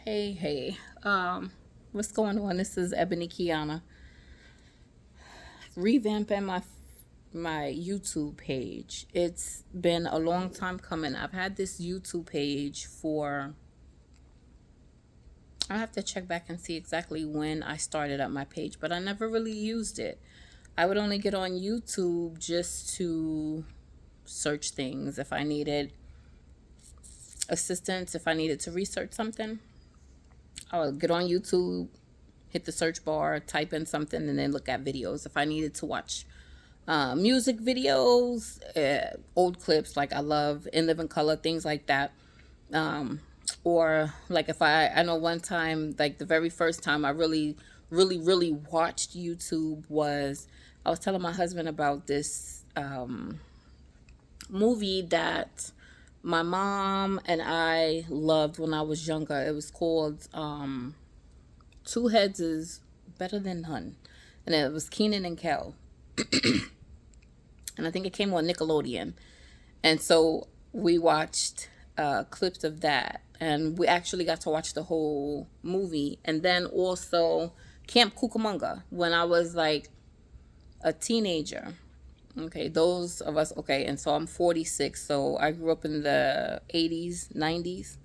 Hey, what's going on? This is Ebony Kiana, revamping my YouTube page. It's been a long time coming. I've had this YouTube page for, I have to check back and see exactly when I started up my page, but I never really used it. I would only get on YouTube just to search things if I needed assistance, if I needed to research something. I would get on YouTube, hit the search bar, type in something, and then look at videos. If I needed to watch music videos, old clips, like I love In Living Color, things like that. Um, or like if I know one time, like the very first time I really watched YouTube was, I was telling my husband about this movie that my mom and I loved when I was younger. It was called Two Heads is Better Than None. And it was Keenan and Kel. And I think it came on Nickelodeon. And so we watched clips of that. And we actually got to watch the whole movie. And then also Camp Cucamonga when I was like a teenager. Okay, those of us, okay, and so I'm 46, so I grew up in the 80s, 90s.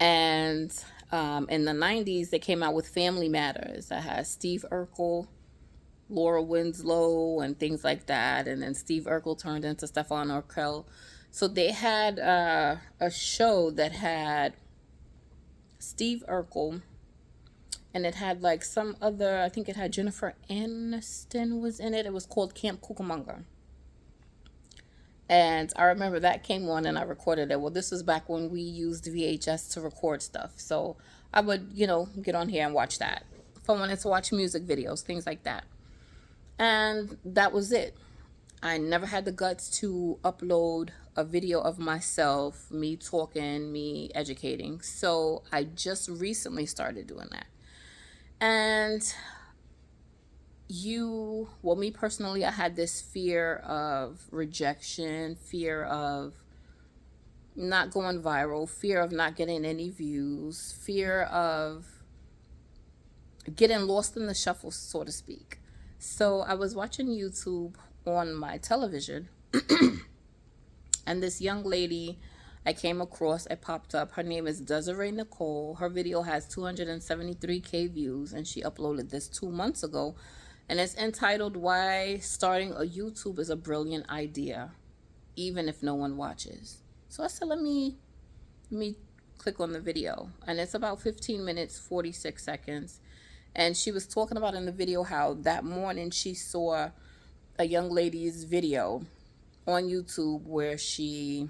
And in the 90s, they came out with Family Matters. That has Steve Urkel, Laura Winslow, and things like that. And then Steve Urkel turned into Stefan Urkel. So they had a show that had Steve Urkel, and it had like some other, I think it had Jennifer Aniston was in it. It was called Camp Cucamonga. And I remember that came on and I recorded it. Well, this was back when we used VHS to record stuff. So I would, get on here and watch that. If I wanted to watch music videos, things like that. And that was it. I never had the guts to upload a video of myself, me talking, me educating. So I just recently started doing that. And well, me personally, I had this fear of rejection, fear of not going viral, fear of not getting any views, fear of getting lost in the shuffle, so to speak. So I was watching YouTube on my television, and this young lady I came across, it popped up. Her name is Desiree Nicole. Her video has 273K views, and she uploaded this 2 months ago. And it's entitled, Why Starting a YouTube is a Brilliant Idea, Even If No One Watches. So I said, let me click on the video. And it's about 15 minutes, 46 seconds. And she was talking about in the video how that morning she saw a young lady's video on YouTube where she,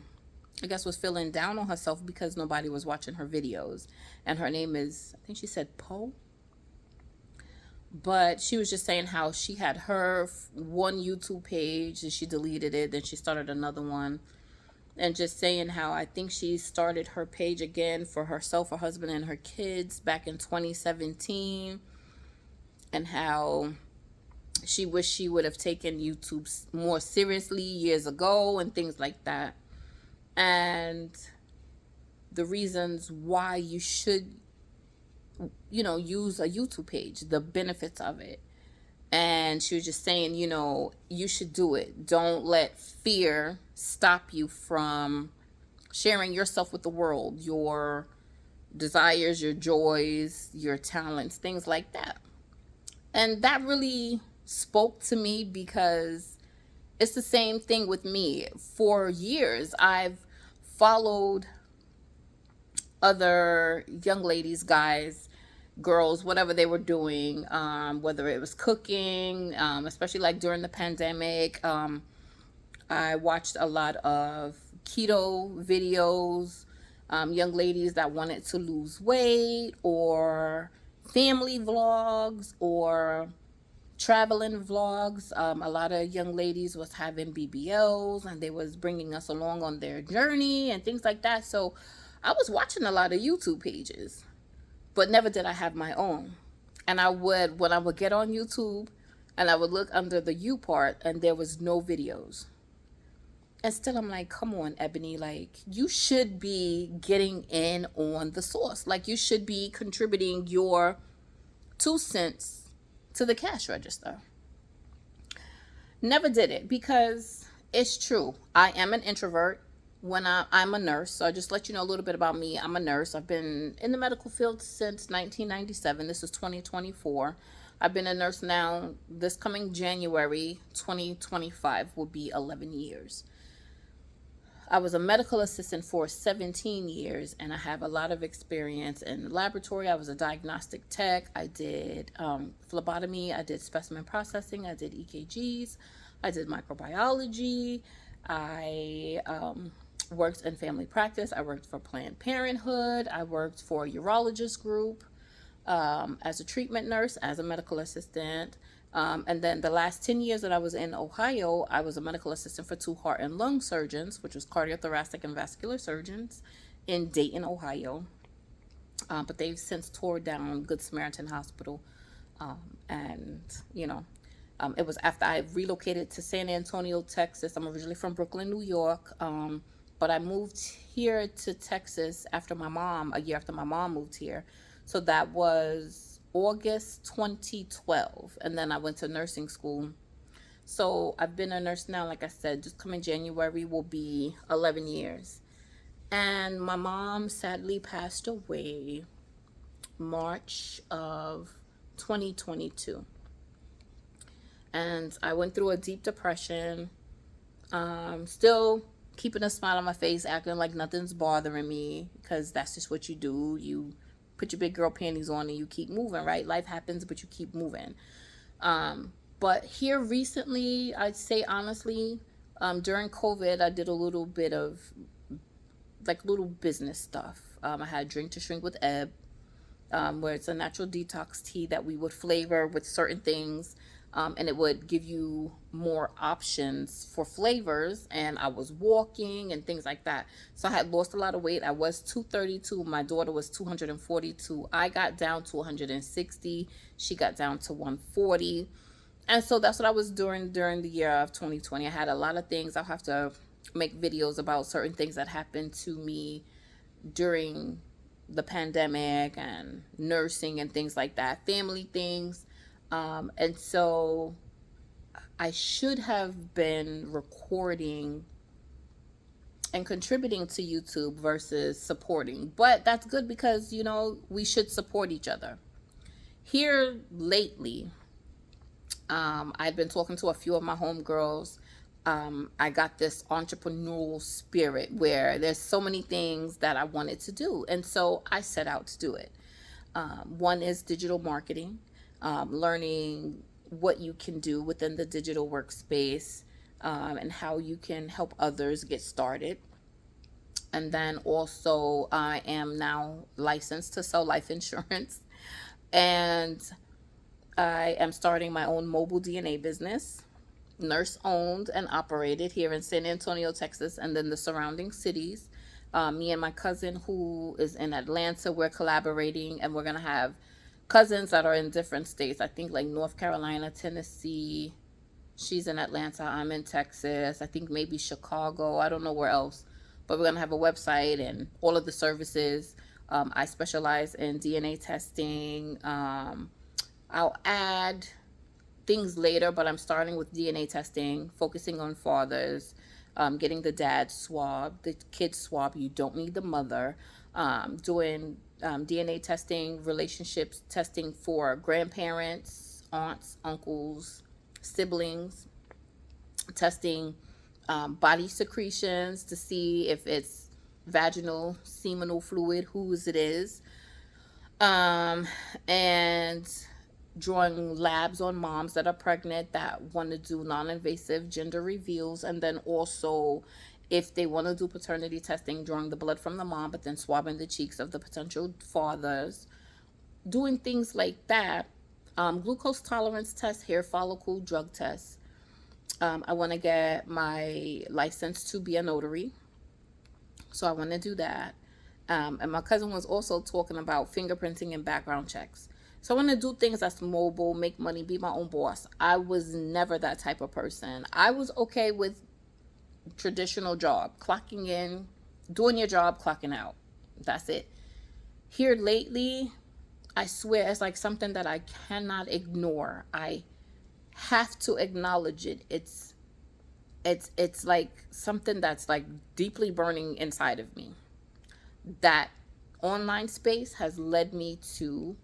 I guess, was feeling down on herself because nobody was watching her videos. And her name is, I think she said Poe. But she was just saying how she had her one YouTube page and she deleted it. Then she started another one. And just saying how I think she started her page again for herself, her husband, and her kids back in 2017. And how she wished she would have taken YouTube more seriously years ago and things like that. And the reasons why you should, use a YouTube page, the benefits of it. And she was just saying, you should do it. Don't let fear stop you from sharing yourself with the world, your desires, your joys, your talents, things like that. And that really spoke to me because it's the same thing with me. For years, I've followed other young ladies, guys, girls, whatever they were doing, whether it was cooking, especially like during the pandemic. I watched a lot of keto videos, young ladies that wanted to lose weight, or family vlogs, or traveling vlogs. A lot of young ladies was having BBLs and they was bringing us along on their journey and things like that. So I was watching a lot of YouTube pages, but never did I have my own. And when I would get on YouTube and I would look under the You part and there was no videos. And still, I'm like, come on, Ebony, like, you should be getting in on the sauce. Like, you should be contributing your 2 cents to the cash register. Never did it because it's true. I am an introvert. I'm a nurse, so I just let you know a little bit about me. I'm a nurse. I've been in the medical field since 1997. This is 2024. I've been a nurse now. This coming January 2025 will be 11 years. I was a medical assistant for 17 years, and I have a lot of experience in the laboratory. I was a diagnostic tech. I did phlebotomy. I did specimen processing. I did EKGs. I did microbiology. I worked in family practice. I worked for Planned Parenthood. I worked for a urologist group as a treatment nurse, as a medical assistant. And then the last 10 years that I was in Ohio, I was a medical assistant for 2 heart and lung surgeons, which was cardiothoracic and vascular surgeons in Dayton, Ohio. But they've since tore down Good Samaritan Hospital. And, it was after I relocated to San Antonio, Texas. I'm originally from Brooklyn, New York. But I moved here to Texas a year after my mom moved here. So that was August 2012. And then I went to nursing school. So I've been a nurse now, like I said, just coming January will be 11 years. And my mom sadly passed away March of 2022. And I went through a deep depression, still keeping a smile on my face, acting like nothing's bothering me, because that's just what you do. You put your big girl panties on and you keep moving, right? Life happens, but you keep moving. But here recently, I'd say honestly, during COVID, I did a little bit of little business stuff. I had Drink to Shrink with Ebb, where it's a natural detox tea that we would flavor with certain things. And it would give you more options for flavors. And I was walking and things like that. So I had lost a lot of weight. I was 232. My daughter was 242. I got down to 160. She got down to 140. And so that's what I was doing during the year of 2020. I had a lot of things. I'll have to make videos about certain things that happened to me during the pandemic and nursing and things like that, family things. And so I should have been recording and contributing to YouTube versus supporting. But that's good because, we should support each other. Here lately, I've been talking to a few of my homegirls. I got this entrepreneurial spirit where there's so many things that I wanted to do. And so I set out to do it. One is digital marketing. Learning what you can do within the digital workspace, and how you can help others get started. And then also I am now licensed to sell life insurance, and I am starting my own mobile DNA business, nurse owned and operated here in San Antonio, Texas, and then the surrounding cities. Me and my cousin who is in Atlanta, we're collaborating, and we're going to have cousins that are in different states. I think like North Carolina, Tennessee. She's in Atlanta. I'm in Texas. I think maybe Chicago. I don't know where else. But we're going to have a website and all of the services. I specialize in DNA testing. I'll add things later, but I'm starting with DNA testing, focusing on fathers, getting the dad swab, the kid swab. You don't need the mother. Doing DNA testing, relationships testing for grandparents, aunts, uncles, siblings, testing body secretions to see if it's vaginal, seminal fluid, whose it is, and drawing labs on moms that are pregnant that want to do non-invasive gender reveals, and then also if they want to do paternity testing, drawing the blood from the mom, but then swabbing the cheeks of the potential fathers, doing things like that. Glucose tolerance test, hair follicle drug test. I want to get my license to be a notary. So I want to do that. And my cousin was also talking about fingerprinting and background checks. So I want to do things that's mobile, make money, be my own boss. I was never that type of person. I was okay with traditional job, clocking in, doing your job, clocking out. That's it. Here lately, I swear it's like something that I cannot ignore. I have to acknowledge it. It's like something that's like deeply burning inside of me. That online space has led me to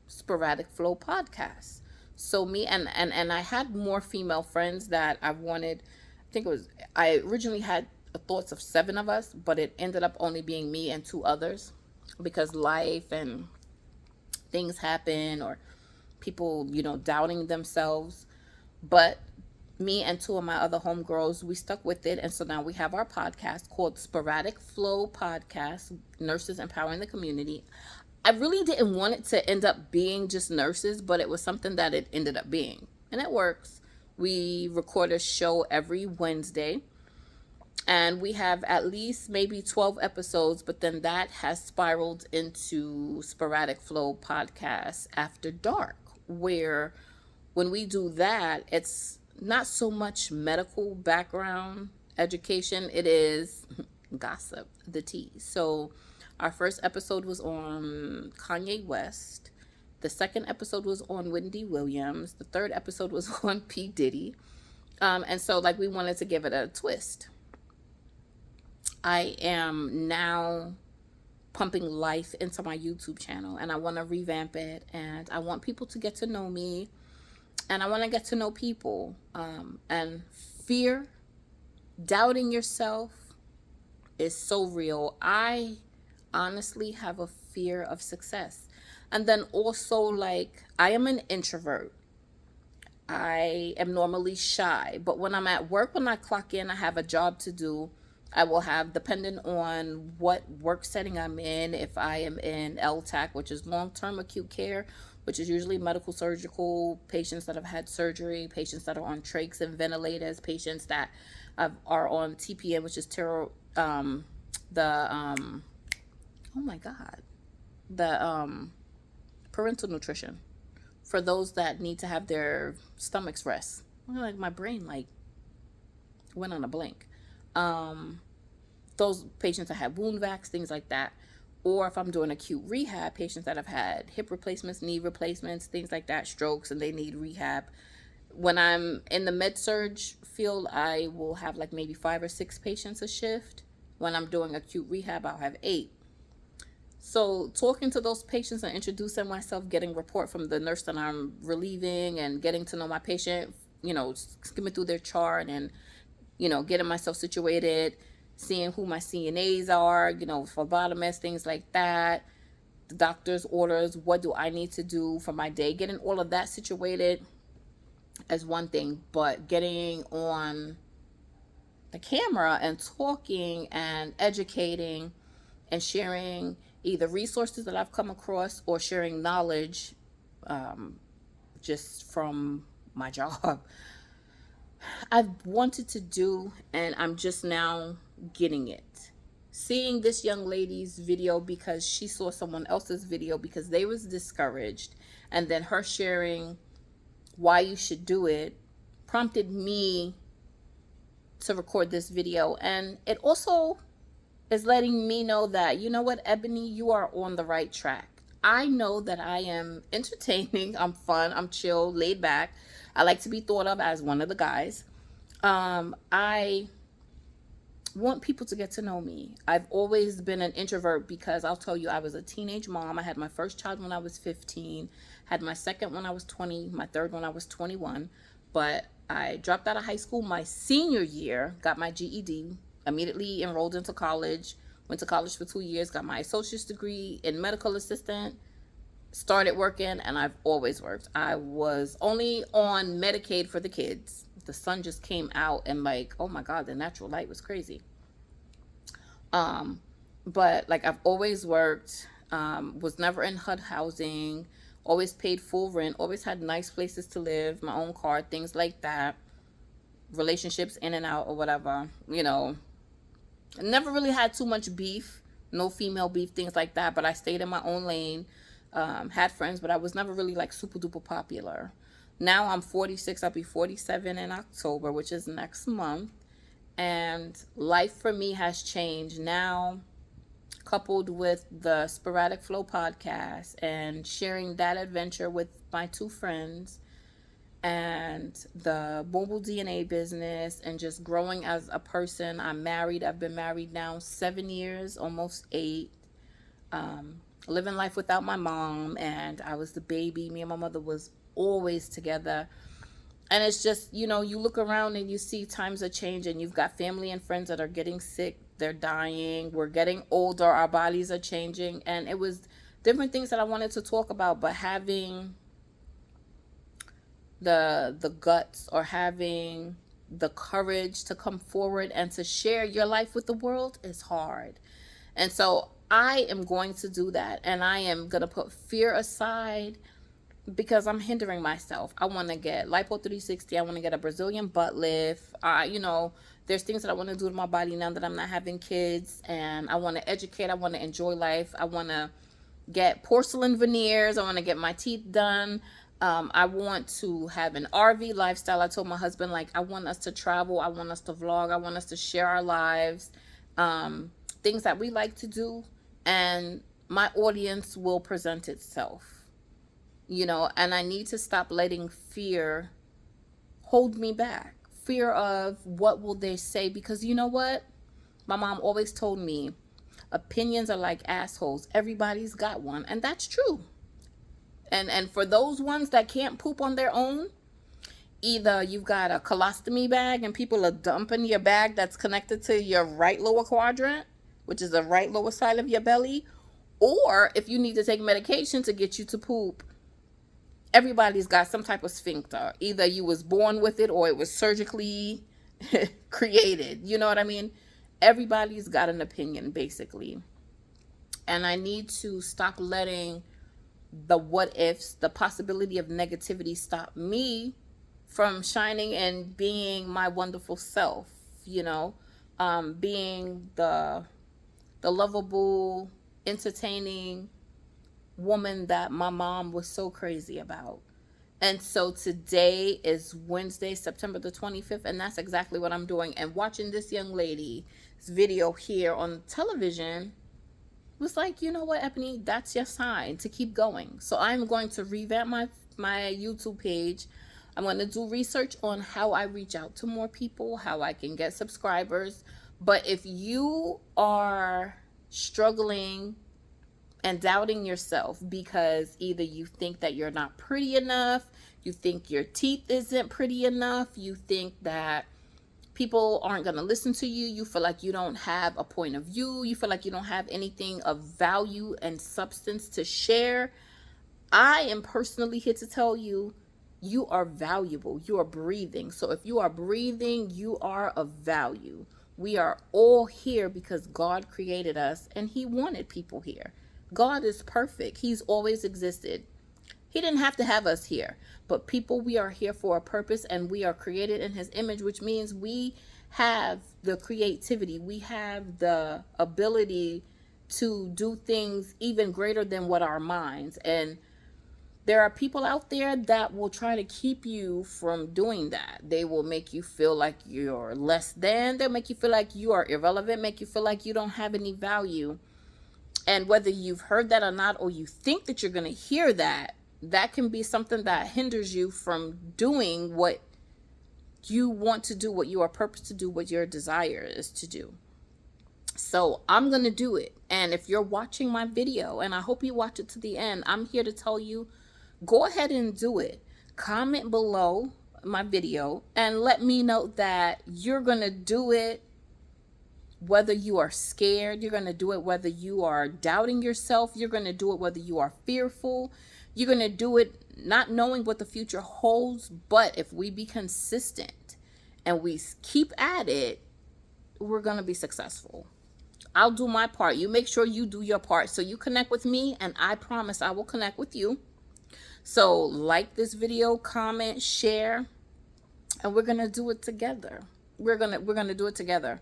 Sporadic Flow podcast. So me and I had more female friends that I wanted. I think it was, I originally had thoughts of 7 of us, but it ended up only being me and 2 others because life and things happen, or people, doubting themselves. But me and 2 of my other homegirls, we stuck with it. And so now we have our podcast called Sporadic Flow Podcast, Nurses Empowering the Community. I really didn't want it to end up being just nurses, but it was something that it ended up being. And it works. We record a show every Wednesday. And we have at least maybe 12 episodes, but then that has spiraled into Sporadic Flow Podcast After Dark, where when we do that, it's not so much medical background education, it is gossip, the tea. So our first episode was on Kanye West. The second episode was on Wendy Williams. The third episode was on P. Diddy. And so like we wanted to give it a twist. I am now pumping life into my YouTube channel, and I want to revamp it, and I want people to get to know me, and I want to get to know people. And fear, doubting yourself is so real. I honestly have a fear of success. And then also, like, I am an introvert. I am normally shy, but when I'm at work, when I clock in, I have a job to do. I will have, depending on what work setting I'm in, if I am in LTAC, which is long-term acute care, which is usually medical surgical, patients that have had surgery, patients that are on trachs and ventilators, patients that are on TPN, which is oh my God, the parental nutrition for those that need to have their stomachs rest. Like my brain like went on a blink. Those patients that have wound vacs, things like that. Or if I'm doing acute rehab, patients that have had hip replacements, knee replacements, things like that, strokes, and they need rehab. When I'm in the med-surg field, I will have like maybe 5 or 6 patients a shift. When I'm doing acute rehab, I'll have 8. So talking to those patients and introducing myself, getting report from the nurse that I'm relieving, and getting to know my patient, skimming through their chart and, getting myself situated, seeing who my CNAs are, phlebotomists, things like that, the doctor's orders, what do I need to do for my day, getting all of that situated as one thing, but getting on the camera and talking and educating and sharing either resources that I've come across or sharing knowledge just from my job, I've wanted to do, and I'm just now getting it. Seeing this young lady's video because she saw someone else's video because they was discouraged, and then her sharing why you should do it prompted me to record this video. And it also is letting me know that, you know what, Ebony, you are on the right track. I know that I am entertaining, I'm fun, I'm chill, laid back. I like to be thought of as one of the guys. I want people to get to know me. I've always been an introvert because I'll tell you, I was a teenage mom. I had my first child when I was 15, had my second when I was 20, my third when I was 21. But I dropped out of high school my senior year, got my GED, immediately enrolled into college, went to college for 2 years, got my associate's degree in medical assistant, started working, and I've always worked. I was only on Medicaid for the kids. The sun just came out, and like, oh my God, the natural light was crazy. But like, I've always worked, was never in HUD housing, always paid full rent, always had nice places to live, my own car, things like that, relationships in and out or whatever, never really had too much beef, no female beef, things like that, but I stayed in my own lane, had friends, but I was never really like super duper popular. Now I'm 46, I'll be 47 in October, which is next month, And life for me has changed now, coupled with the Sporadic Flow podcast and sharing that adventure with my two friends and the mobile DNA business and just growing as a person. I'm married. I've been married now 7 years, almost 8. Living life without my mom, and I was the baby. Me and my mother was always together. And it's just, you look around and you see times are changing. You've got family and friends that are getting sick. They're dying. We're getting older. Our bodies are changing. And it was different things that I wanted to talk about, but having the guts or having the courage to come forward and to share your life with the world is hard. And so I am going to do that, and I am going to put fear aside because I'm hindering myself. I want to get lipo 360. I want to get a Brazilian butt lift. There's things that I want to do to my body now that I'm not having kids, and I want to educate. I want to enjoy life. I want to get porcelain veneers. I want to get my teeth done. I want to have an RV lifestyle. I told my husband, I want us to travel. I want us to vlog. I want us to share our lives, things that we like to do, and my audience will present itself, and I need to stop letting fear hold me back. Fear of what will they say, because you know what? My mom always told me, opinions are like assholes. Everybody's got one, and that's true. And for those ones that can't poop on their own, either you've got a colostomy bag and people are dumping your bag that's connected to your right lower quadrant, which is the right lower side of your belly, or if you need to take medication to get you to poop, everybody's got some type of sphincter. Either you was born with it or it was surgically created. You know what I mean? Everybody's got an opinion, basically. And I need to stop letting the what ifs, the possibility of negativity, stop me from shining and being my wonderful self, being the lovable, entertaining woman that my mom was so crazy about. And so today is Wednesday, September the 25th, and that's exactly what I'm doing. And watching this young lady's video here on television was like, you know what, Ebony, that's your sign to keep going. So I'm going to revamp my YouTube page. I'm going to do research on how I reach out to more people, how I can get subscribers. But if you are struggling and doubting yourself because either you think that you're not pretty enough, you think your teeth isn't pretty enough, you think that people aren't going to listen to you, you feel like you don't have a point of view, you feel like you don't have anything of value and substance to share, I am personally here to tell you, you are valuable. You are breathing. So if you are breathing, you are of value. We are all here because God created us and he wanted people here. God is perfect. He's always existed. He didn't have to have us here, but people, we are here for a purpose, and we are created in his image, which means we have the creativity. We have the ability to do things even greater than what our minds. And there are people out there that will try to keep you from doing that. They will make you feel like you're less than. They'll make you feel like you are irrelevant, make you feel like you don't have any value. And whether you've heard that or not, or you think that you're going to hear that, that can be something that hinders you from doing what you want to do, what you are purposed to do, what your desire is to do. So I'm going to do it. And if you're watching my video, and I hope you watch it to the end, I'm here to tell you, go ahead and do it. Comment below my video and let me know that you're going to do it. Whether you are scared, you're going to do it. Whether you are doubting yourself, you're going to do it. Whether you are fearful, you're going to do it, not knowing what the future holds. But if we be consistent and we keep at it, we're going to be successful. I'll do my part. You make sure you do your part. So you connect with me, and I promise I will connect with you. So like this video, comment, share, and we're going to do it together. We're going to do it together.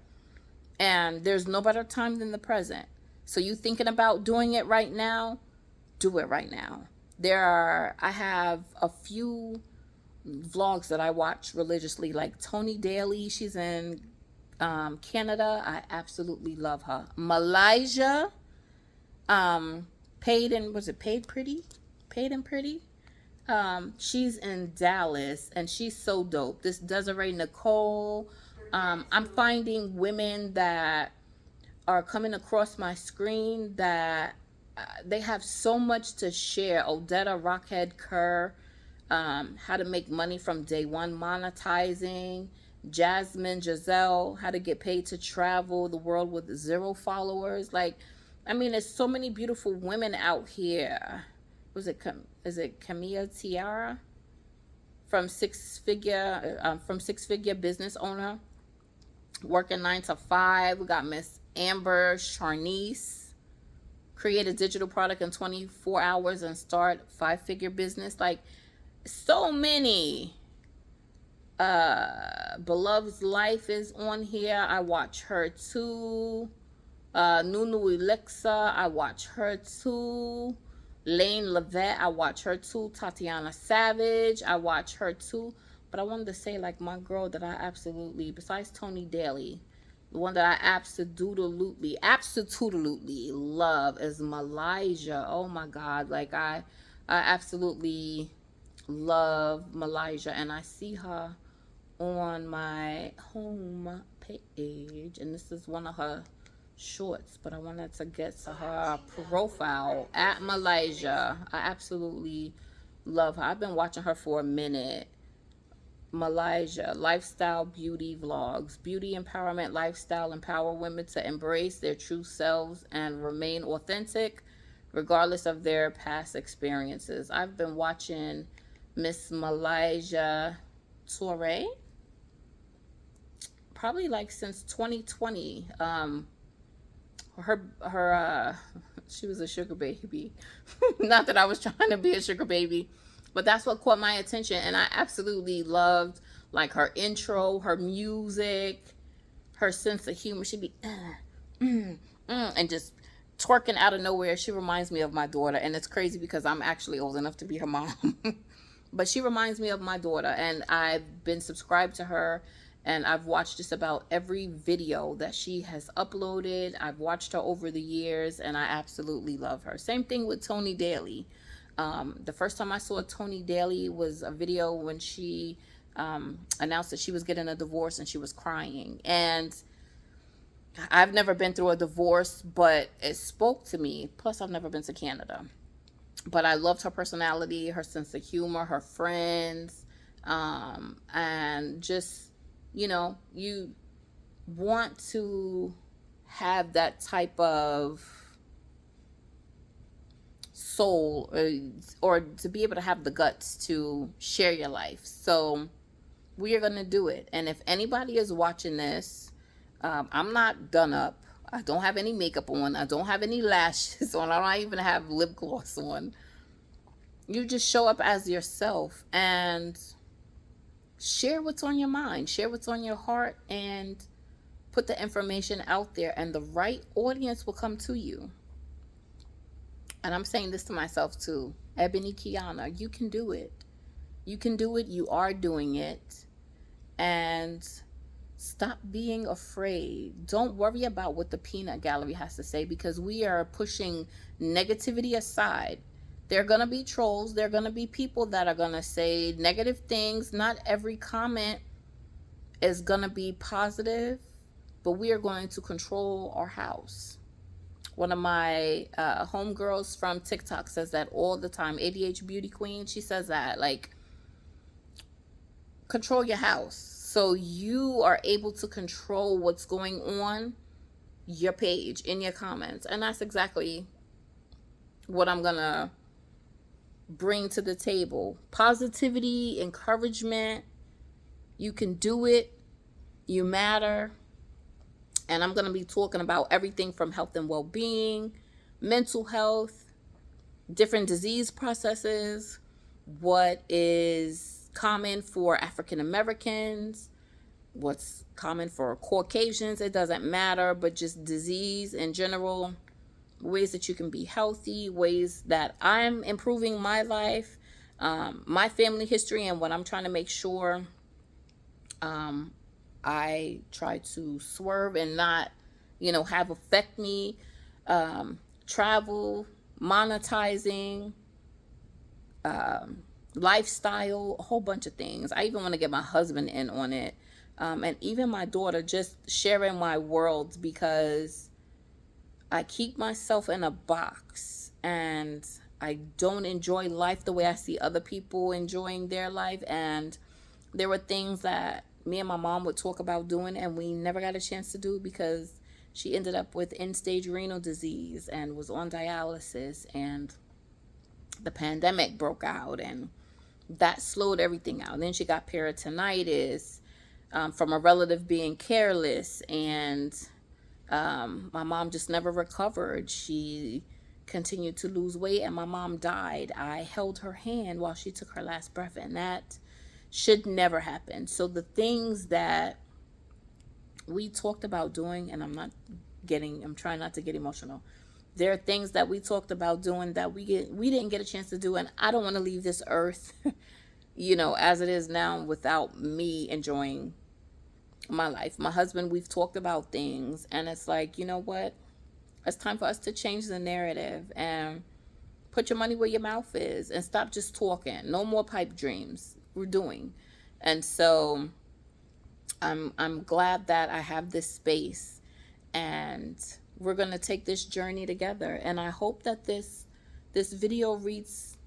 And there's no better time than the present. So you thinking about doing it right now, do it right now. I have a few vlogs that I watch religiously, like Tony Daly. She's in Canada, I absolutely love her. Malaysia, Paid and was it Paid Pretty? Paid and Pretty? She's in Dallas and she's so dope. This Desiree Nicole. I'm finding women that are coming across my screen that they have so much to share. Odetta Rockhead Kerr, how to make money from day one monetizing. Jasmine Giselle, how to get paid to travel the world with 0 followers. Like, I mean, there's so many beautiful women out here. Is it Camilla Tiara from Six Figure Business Owner, working 9 to 5. We got Miss Amber Charnice, create a digital product in 24 hours and start 5-figure business. Like, so many. Beloved's Life is on here. I watch her too. Nunu Alexa, I watch her too. Lane Levette, I watch her too. Tatiana Savage, I watch her too. But I wanted to say, like, my girl that I absolutely, besides Tony Daly, the one that I absolutely love is Malaysia. Oh my God. Like, I absolutely love Malaysia, and I see her on my home page, and this is one of her shorts, but I wanted to get to her profile at Malaysia. I absolutely love her. I've been watching her for a minute. Malaysia, lifestyle beauty vlogs, beauty empowerment, lifestyle, empower women to embrace their true selves and remain authentic regardless of their past experiences. I've been watching Miss Malaysia Torre probably like since 2020. She was a sugar baby. Not that I was trying to be a sugar baby, but that's what caught my attention, and I absolutely loved, like, her intro, her music, her sense of humor. She'd be and just twerking out of nowhere. She reminds me of my daughter, and it's crazy because I'm actually old enough to be her mom. But she reminds me of my daughter, and I've been subscribed to her, and I've watched just about every video that she has uploaded. I've watched her over the years, and I absolutely love her. Same thing with Tony Daly. The first time I saw Tony Daly was a video when she announced that she was getting a divorce, and she was crying. And I've never been through a divorce, but it spoke to me. Plus, I've never been to Canada. But I loved her personality, her sense of humor, her friends, and just, you know, you want to have that type of soul, or to be able to have the guts to share your life. So we are going to do it. And if anybody is watching this, I'm not done up. I don't have any makeup on. I don't have any lashes on. I don't even have lip gloss on. You just show up as yourself and share what's on your mind. Share what's on your heart and put the information out there, and the right audience will come to you. And I'm saying this to myself too. Ebony Kiana, you can do it. You can do it. You are doing it. And stop being afraid. Don't worry about what the peanut gallery has to say, because we are pushing negativity aside. There are going to be trolls. There are going to be people that are going to say negative things. Not every comment is going to be positive, but we are going to control our house. One of my homegirls from TikTok says that all the time. ADH Beauty Queen, she says that, like, control your house. So you are able to control what's going on your page, in your comments. And that's exactly what I'm going to bring to the table. Positivity, encouragement. You can do it. You matter. And I'm going to be talking about everything from health and well-being, mental health, different disease processes, what is common for African Americans, what's common for Caucasians. It doesn't matter, but just disease in general, ways that you can be healthy, ways that I'm improving my life, my family history, and what I'm trying to make sure I try to swerve and not, have affect me. Travel, monetizing, um, lifestyle, a whole bunch of things. I even want to get my husband in on it. And even my daughter, just sharing my worlds, because I keep myself in a box and I don't enjoy life the way I see other people enjoying their life. And there were things that me and my mom would talk about doing and we never got a chance to do because she ended up with end-stage renal disease and was on dialysis, and the pandemic broke out and that slowed everything out. And then she got peritonitis from a relative being careless, and my mom just never recovered. She continued to lose weight and my mom died. I held her hand while she took her last breath, and that should never happen. So the things that we talked about doing, and I'm trying not to get emotional. There are things that we talked about doing that we didn't get a chance to do, and I don't want to leave this earth, as it is now, without me enjoying my life. My husband, we've talked about things, and it's like, you know what? It's time for us to change the narrative and put your money where your mouth is and stop just talking. No more pipe dreams. We're doing. And so I'm glad that I have this space, and we're going to take this journey together. And I hope that this video reads,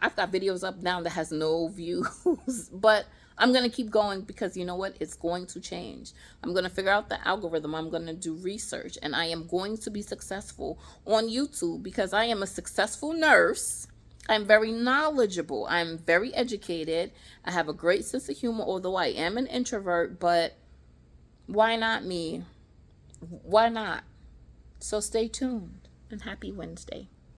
I've got videos up now that has no views, but I'm going to keep going because you know what? It's going to change. I'm going to figure out the algorithm. I'm going to do research, and I am going to be successful on YouTube because I am a successful nurse. I'm very knowledgeable. I'm very educated. I have a great sense of humor, although I am an introvert, but why not me? Why not? So stay tuned, and happy Wednesday.